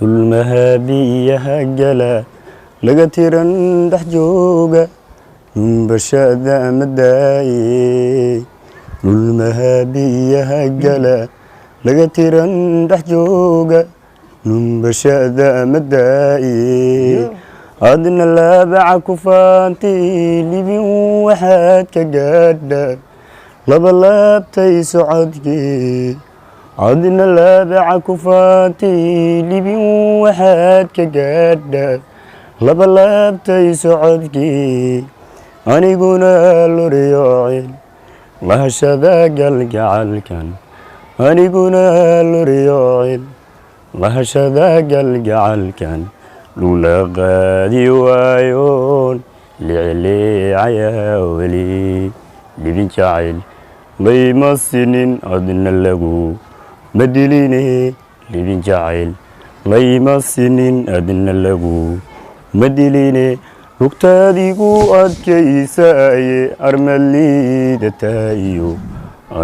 dulmahaadiyaha gala laga tiran dhex jooga numbashada madaaye dulmahaadiyaha gala laga tiran dhex jooga numbashada madaaye adna laabaca ku faanti libin waxaad ka gaadha laba laabtay socodkii adna laabaca ku faanti libin waxaad ka gaadha laba laabtay socodkii aniguna luryoocin lahashada galgacalkan aniguna luryoocin lahashada galgacalkan lula qaadi waayoon licleecayaa weli libin jacayl layma sinin adna lagu ma diline libin jacayl layma sinin adna lagu ma diline lugtaadigu adkaysaaye armaliidataayo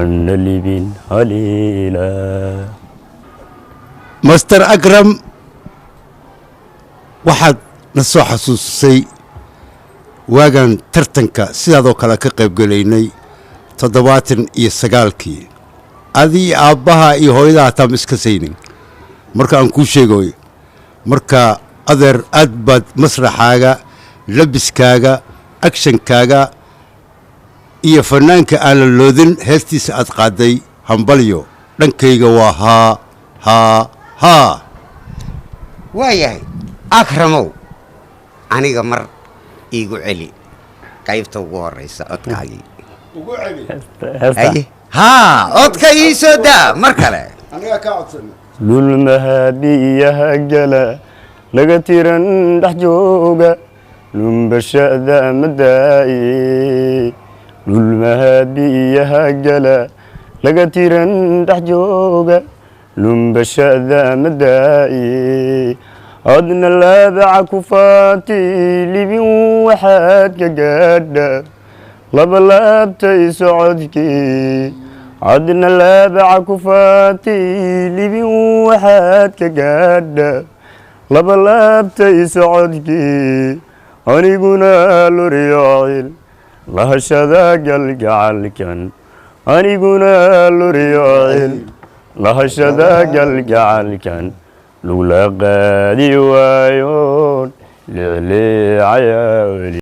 anna libin haliila master akram waxaad na soo xasuusisay waagan tartanka sidaadoo kale ka qaybgelaynay 79kii adii aabbaha iyo hooyada hataa ma iska saynin marka aan kuu sheegayo marka adeer aad baad masraxaaga labiskaaga akshankaaga iyo fanaanka aan la loodin heestiisa aad qaaday hambalyo dhankayga waa haa waayahay akramow aniga mar iigu celi qaybta ugu horeysa codkaagii haa codka ii soo daa mar kale dulmahaadiyaha gala laga tiran dhex jooga numbashada madaaye dulmahaadiyaha gala laga tiran dhex jooga numbashada madaaye adna laabaca ku faanti libin waxaad ka gaadha laba laabtay socodkii adna laabaca ku faanti libin waxaad ka gaadha laba laabtay socodkii aniguna luryoocin lahashada galgacalkan aniguna luryoocin lahashada galgacalkan lula qaadi waayoon licleecayaa weli